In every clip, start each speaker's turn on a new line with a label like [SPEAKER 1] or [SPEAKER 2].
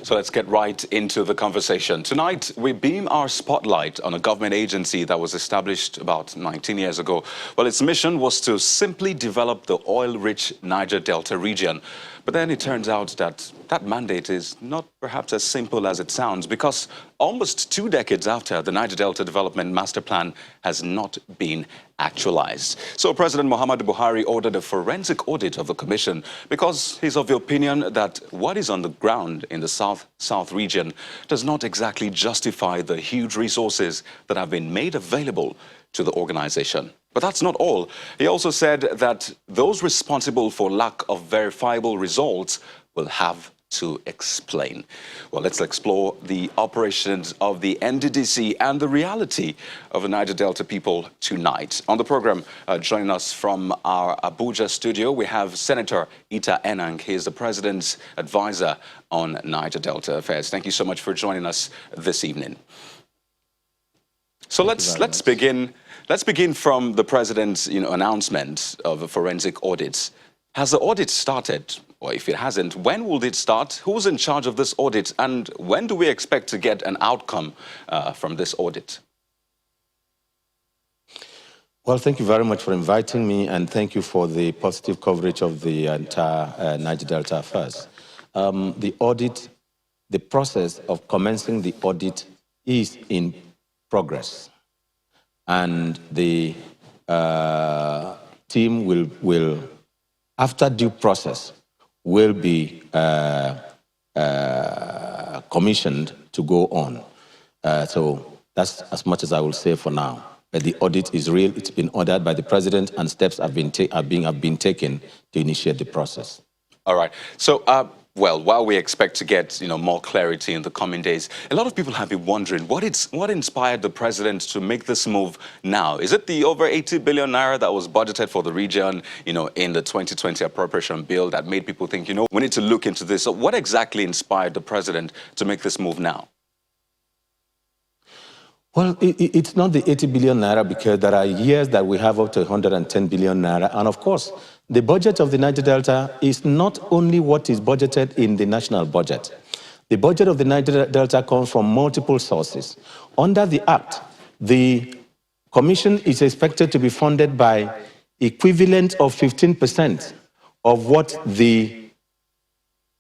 [SPEAKER 1] So let's get right into the conversation. Tonight, we beam our spotlight on a government agency that was established about 19 years ago. Well, its mission was to simply develop the oil-rich Niger Delta region. But then it turns out that that mandate is not perhaps as simple as it sounds, because almost 2 decades after, the Niger Delta Development Master Plan has not been actualized. So President Muhammadu Buhari ordered a forensic audit of the commission because he's of the opinion that what is on the ground in the South region does not exactly justify the huge resources that have been made available to the organization. But that's not all. He also said that those responsible for lack of verifiable results will have to explain. Well, let's explore the operations of the NDDC and the reality of the Niger Delta people tonight. On the program, joining us from our Abuja studio, we have Senator Enang. He is the President's advisor on Niger Delta affairs. Thank you so much for joining us this evening. So let's begin. Let's begin from the President's announcement of a forensic audit. Has the audit started? Or if it hasn't, when will it start? Who's in charge of this audit? And when do we expect to get an outcome from this audit?
[SPEAKER 2] Well, thank you very much for inviting me, and thank you for the positive coverage of the entire Niger Delta affairs. The audit, the process of commencing the audit is in progress. And the team will, after due process, will be commissioned to go on. So that's as much as I will say for now. The audit is real. It's been ordered by the President, and steps have been taken to initiate the process.
[SPEAKER 1] All right. So, well, while we expect to get more clarity in the coming days, a lot of people have been wondering what inspired the President to make this move now. Is it the over 80 billion naira that was budgeted for the region, in the 2020 appropriation bill that made people think, we need to look into this? So what exactly inspired the President to make this move now?
[SPEAKER 2] Well, it's not the 80 billion naira, because there are years that we have up to 110 billion naira. And of course, the budget of the Niger Delta is not only what is budgeted in the national budget. The budget of the Niger Delta comes from multiple sources. Under the Act, the Commission is expected to be funded by equivalent of 15% of what the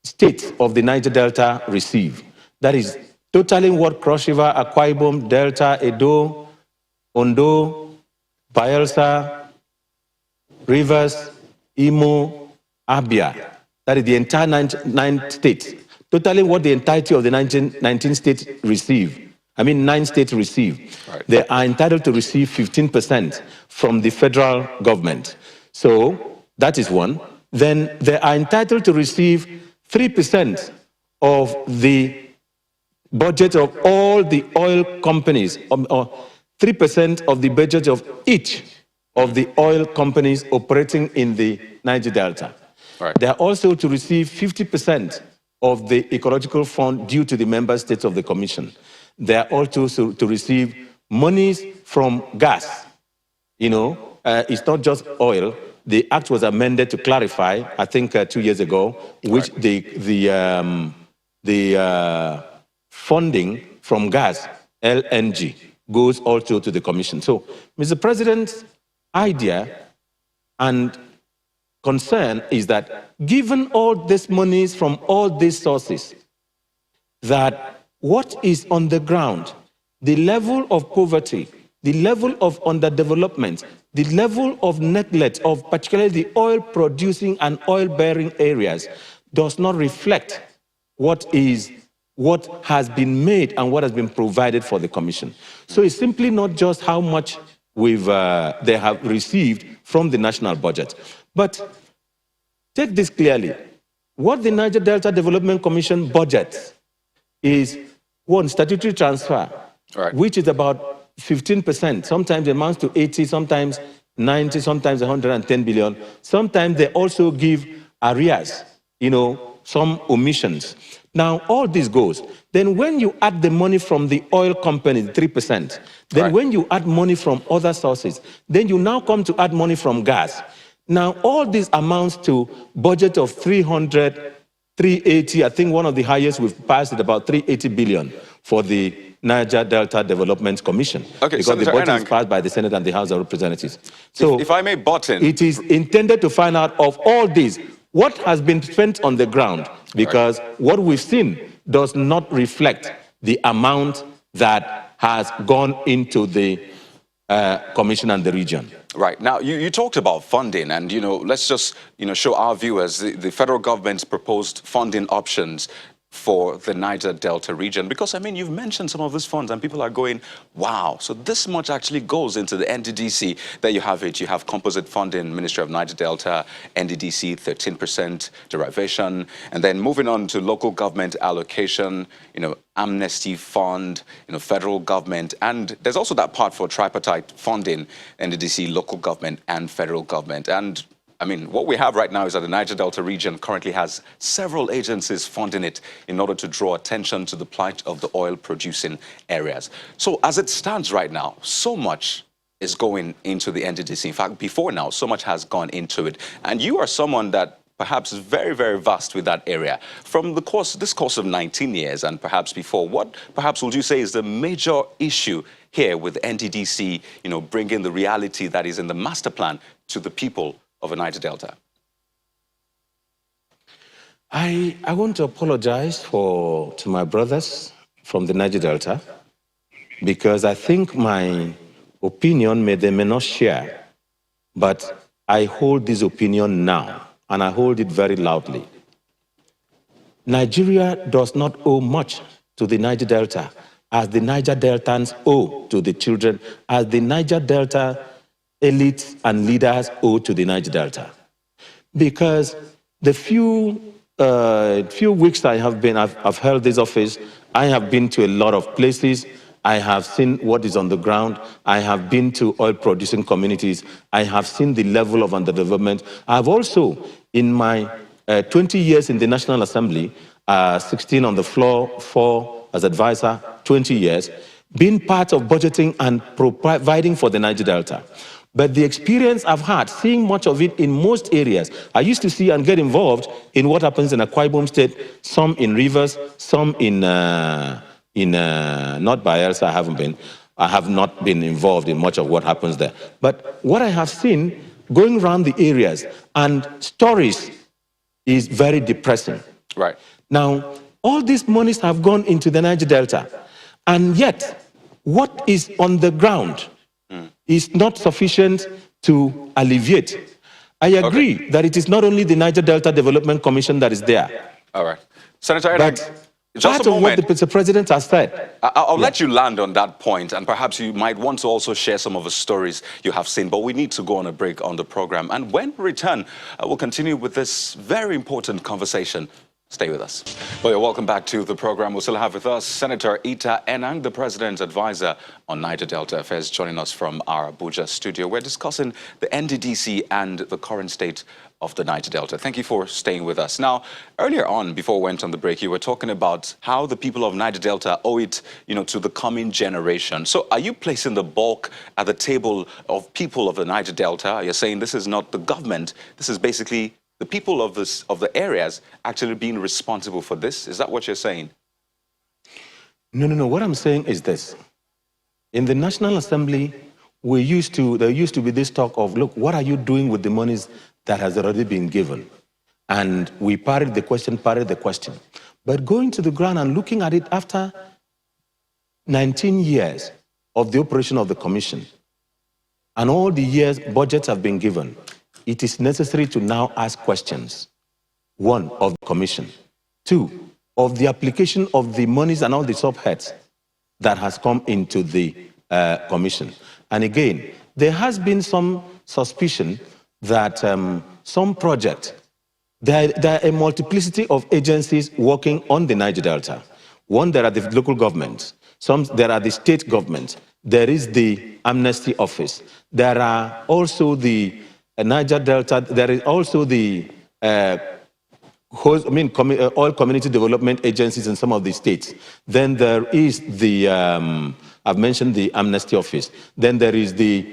[SPEAKER 2] states of the Niger Delta receive. That is totaling what Cross River, Akwa Ibom, Delta, Edo, Ondo, Bayelsa, Rivers, Imo, Abia. That is the entire 9 states. Totaling what the entirety of the 19 states receive. 9 states receive. Right. They are entitled to receive 15% from the federal government. So that is one. Then they are entitled to receive 3% of the budget of all the oil companies, or 3% of the budget of each of the oil companies operating in the Niger Delta. Right. They are also to receive 50% of the ecological fund due to the member states of the Commission. They are also to receive monies from gas. It's not just oil. The Act was amended to clarify, I think 2 years ago, which the funding from gas, LNG, goes also to the Commission. So, Mr. President's idea and concern is that, given all these monies from all these sources, that what is on the ground, the level of poverty, the level of underdevelopment, the level of neglect of particularly the oil-producing and oil-bearing areas, does not reflect what has been made and what has been provided for the Commission. So it's simply not just how much they have received from the national budget. But take this clearly. What the Niger Delta Development Commission budgets is, one, statutory transfer, right, which is about 15%. Sometimes it amounts to 80, sometimes 90, sometimes 110 billion. Sometimes they also give arrears, some omissions. Now, all this goes. Then when you add the money from the oil company, 3%, then right, when you add money from other sources, then you now come to add money from gas. Now, all this amounts to budget of 300 380, I think one of the highest we've passed at about 380 billion for the Niger Delta Development Commission.
[SPEAKER 1] Okay,
[SPEAKER 2] because
[SPEAKER 1] Senator
[SPEAKER 2] the budget is
[SPEAKER 1] Enang,
[SPEAKER 2] passed by the Senate and the House of Representatives. So
[SPEAKER 1] if I may butt in.
[SPEAKER 2] it is intended to find out of all this, what has been spent on the ground, because what we've seen does not reflect the amount that has gone into the commission and the region.
[SPEAKER 1] Right. Now, you talked about funding, and, let's just, show our viewers the federal government's proposed funding options for the Niger Delta region. Because, I mean, you've mentioned some of these funds, and people are going, wow, so this much actually goes into the NDDC. There you have it. You have composite funding, Ministry of Niger Delta, NDDC, 13% derivation. And then moving on to local government allocation, amnesty fund, federal government. And there's also that part for tripartite funding, NDDC, local government, and federal government. And I mean, what we have right now is that the Niger Delta region currently has several agencies funding it in order to draw attention to the plight of the oil-producing areas. So as it stands right now, so much is going into the NDDC. In fact, before now, so much has gone into it. And you are someone that perhaps is very, very vast with that area. From this course of 19 years and perhaps before, what perhaps would you say is the major issue here with NDDC, bringing the reality that is in the master plan to the people of a Niger Delta?
[SPEAKER 2] I want to apologize to my brothers from the Niger Delta, because I think my opinion they may not share, but I hold this opinion now, and I hold it very loudly. Nigeria does not owe much to the Niger Delta, as the Niger Deltans owe to the children, as the Niger Delta elites and leaders owe to the Niger Delta. Because the few weeks I've held this office, I have been to a lot of places. I have seen what is on the ground. I have been to oil-producing communities. I have seen the level of underdevelopment. I've also, in my 20 years in the National Assembly, 16 on the floor, 4 as advisor, 20 years, been part of budgeting and providing for the Niger Delta. But the experience I've had, seeing much of it in most areas, I used to see and get involved in what happens in Akwa Ibom State, some in Rivers, some in not Bayelsa, I have not been involved in much of what happens there. But what I have seen going around the areas and stories is very depressing.
[SPEAKER 1] Right.
[SPEAKER 2] Now, all these monies have gone into the Niger Delta, and yet what is on the ground is not sufficient to alleviate. I agree that it is not only the Niger Delta Development Commission that is there.
[SPEAKER 1] All right. Senator Enang, just
[SPEAKER 2] part
[SPEAKER 1] a moment.
[SPEAKER 2] of what the president has said.
[SPEAKER 1] I'll let you land on that point, and perhaps you might want to also share some of the stories you have seen, but we need to go on a break on the program. And when we return, we'll continue with this very important conversation. Stay with us. Well, welcome back to the program. We'll still have with us Senator Enang, the President's advisor on Niger Delta Affairs, joining us from our Abuja studio. We're discussing the NDDC and the current state of the Niger Delta. Thank you for staying with us. Now, earlier on, before we went on the break, you were talking about how the people of Niger Delta owe it, to the coming generation. So are you placing the bulk at the table of people of the Niger Delta? You're saying this is not the government, this is basically the people of the areas actually being responsible for this? Is that what you're saying?
[SPEAKER 2] No. What I'm saying is this. In the National Assembly, there used to be this talk of, look, what are you doing with the monies that has already been given? And we parried the question. But going to the ground and looking at it after 19 years of the operation of the commission, and all the years budgets have been given, it is necessary to now ask questions. 1, of the commission. 2, of the application of the monies and all the subheads that has come into the commission. And again, there has been some suspicion that some project, there are a multiplicity of agencies working on the Niger Delta. 1, there are the local governments. There are the state governments. There is the amnesty office. There are also the Niger Delta, there is also the oil community development agencies in some of the states. Then there is the, I've mentioned the amnesty office. Then there is the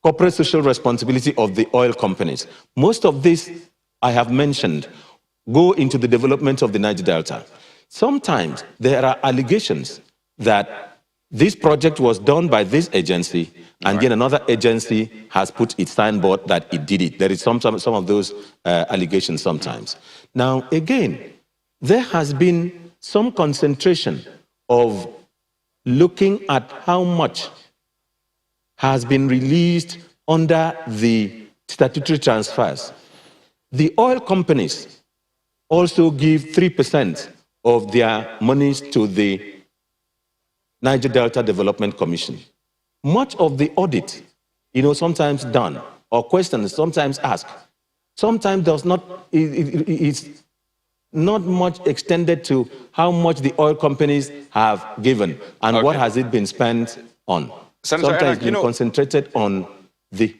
[SPEAKER 2] corporate social responsibility of the oil companies. Most of these I have mentioned go into the development of the Niger Delta. Sometimes there are allegations that this project was done by this agency, and then another agency has put its signboard that it did it. There is some of those allegations sometimes. Now, again, there has been some concentration of looking at how much has been released under the statutory transfers. The oil companies also give 3% of their monies to the Niger Delta Development Commission. Much of the audit, sometimes done, or questions sometimes asked, sometimes does not, it's not much extended to how much the oil companies have given and what has it been spent on.
[SPEAKER 1] Senator
[SPEAKER 2] Sometimes
[SPEAKER 1] Enang,
[SPEAKER 2] been concentrated on the...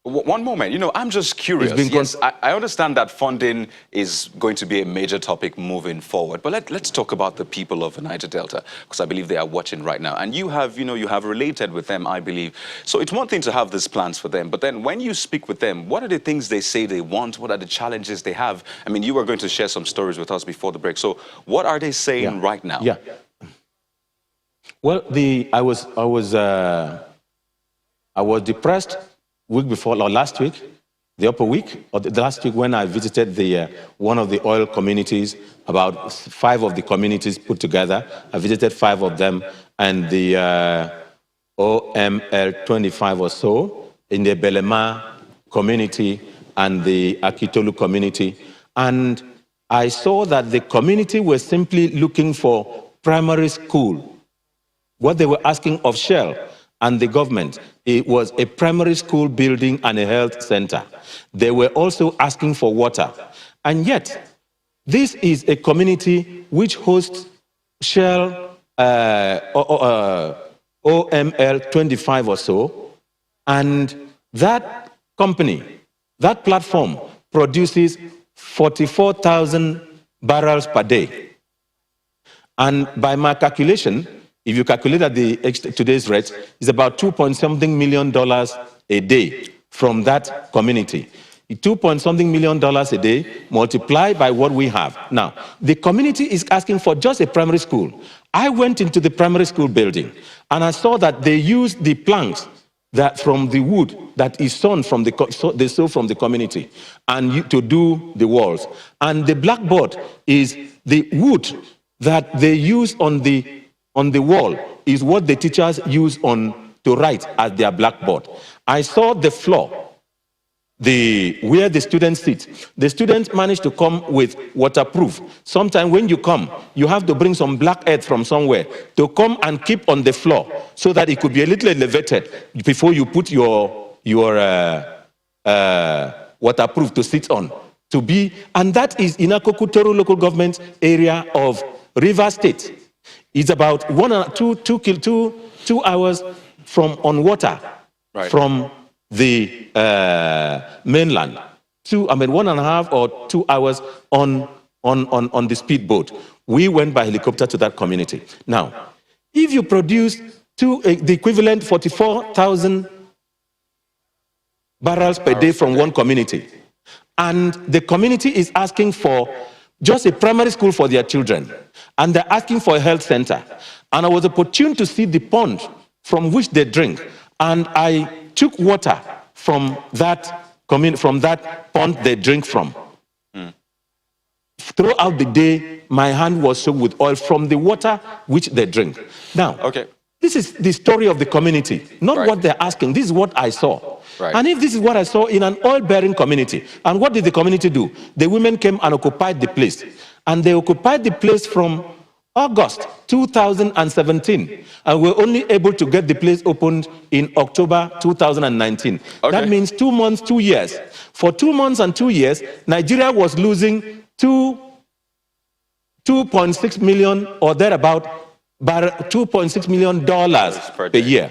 [SPEAKER 1] One moment, I'm just curious. Yes, I understand that funding is going to be a major topic moving forward, but let's talk about the people of the Niger Delta, because I believe they are watching right now. And you have related with them, I believe. So it's one thing to have these plans for them, but then when you speak with them, what are the things they say they want? What are the challenges they have? I mean, you were going to share some stories with us before the break. So what are they saying right now?
[SPEAKER 2] Yeah. Well, I was depressed week before, or last week, the upper week, or the last week when I visited one of the oil communities, about 5 of the communities put together. I visited 5 of them, and the OML 25 or so in the Belema community and the Akitolu community. And I saw that the community was simply looking for primary school. What they were asking of Shell and the government, it was a primary school building and a health center. They were also asking for water. And yet, this is a community which hosts Shell OML 25 or so, and that company, that platform, produces 44,000 barrels per day. And by my calculation, if you calculate at today's rate, it's about $2-point-something million a day from that community. $2-point-something million a day multiplied by what we have. Now, the community is asking for just a primary school. I went into the primary school building, and I saw that they use the planks that from the wood that is sawn from they saw from the community, and to do the walls. And the blackboard is the wood that they use on the wall is what the teachers use to write at their blackboard. I saw the floor, where the students sit. The students managed to come with waterproof. Sometimes when you come, you have to bring some black earth from somewhere to come and keep on the floor so that it could be a little elevated before you put your waterproof to sit on. And that is in Akokutoro local government area of Rivers State. It's about 2 hours on water from the mainland. 1.5 or 2 hours on the speedboat. We went by helicopter to that community. Now, if you produce the equivalent 44,000 barrels per day from one community, and the community is asking for just a primary school for their children, and they're asking for a health center. And I was opportune to see the pond from which they drink, and I took water from that pond they drink from. Throughout the day, my hand was soaked with oil from the water which they drink. Now, this is the story of the community, not what they're asking. This is what I saw. And if this is what I saw in an oil-bearing community, and what did the community do? The women came and occupied the place. And they occupied the place from August 2017. And we're only able to get the place opened in October 2019. That means 2 months, 2 years. For 2 months and 2 years, Nigeria was losing $2.6 million or thereabout, $2.6 million per year,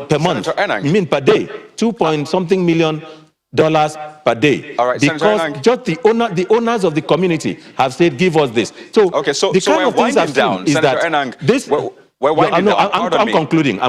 [SPEAKER 2] per month. I mean per day, $2-point-something million per day.
[SPEAKER 1] All right,
[SPEAKER 2] because just the owners of the community have said, give us this. So, the kind of things I've seen is that this. I'm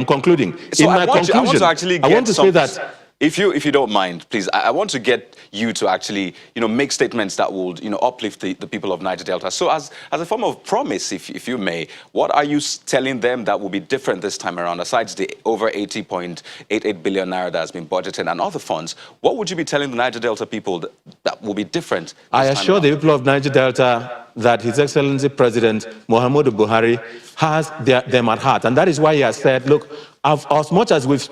[SPEAKER 2] concluding.
[SPEAKER 1] So
[SPEAKER 2] In my conclusion,
[SPEAKER 1] I want to actually get
[SPEAKER 2] I want to say that
[SPEAKER 1] If you don't mind, please, I want to get you to actually, make statements that would, uplift the people of Niger Delta. So as a form of promise, if you may, what are you telling them that will be different this time around, aside the over 80.88 billion naira that has been budgeted and other funds? What would you be telling the Niger Delta people that will be different this
[SPEAKER 2] I
[SPEAKER 1] time
[SPEAKER 2] assure
[SPEAKER 1] around?
[SPEAKER 2] the people of Niger Delta that His Excellency President Muhammadu Buhari has them at heart. And that is why he has said, look, as much as we've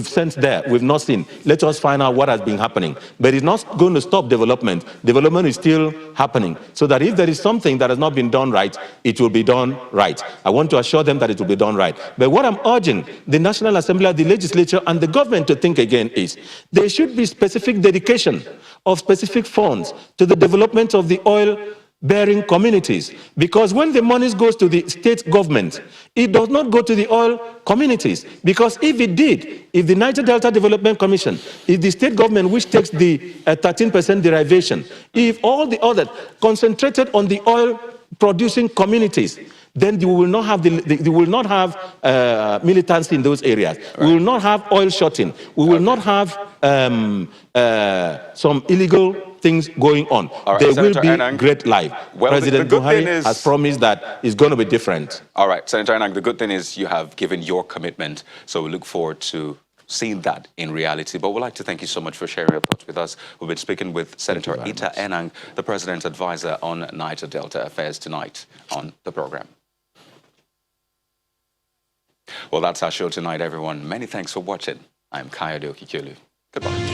[SPEAKER 2] sent there, we've not seen. Let us find out what has been happening. But it's not going to stop development. Development is still happening. So that if there is something that has not been done right, it will be done right. I want to assure them that it will be done right. But what I'm urging the National Assembly, the legislature, and the government to think again is there should be specific dedication of specific funds to the development of the oil-bearing communities. Because when the money goes to the state government, it does not go to the oil communities. Because if it did, if the Niger Delta Development Commission, if the state government which takes the 13% derivation, if all the others concentrated on the oil-producing communities, then we will not have militancy in those areas. Right. We will not have oil shutting. We will not have some illegal things going on.
[SPEAKER 1] Right,
[SPEAKER 2] there
[SPEAKER 1] Senator
[SPEAKER 2] will be
[SPEAKER 1] Enang,
[SPEAKER 2] great life.
[SPEAKER 1] well,
[SPEAKER 2] President Buhari has promised that it's going to be different.
[SPEAKER 1] All right, Senator Enang, the good thing is you have given your commitment, so we look forward to seeing that in reality. But we'd like to thank you so much for sharing your thoughts with us. We've been speaking with Senator Enang, the President's advisor on Niger Delta affairs, tonight on the program. Well, that's our show tonight, everyone. Many thanks for watching. I'm Kayode Okikelu. Goodbye.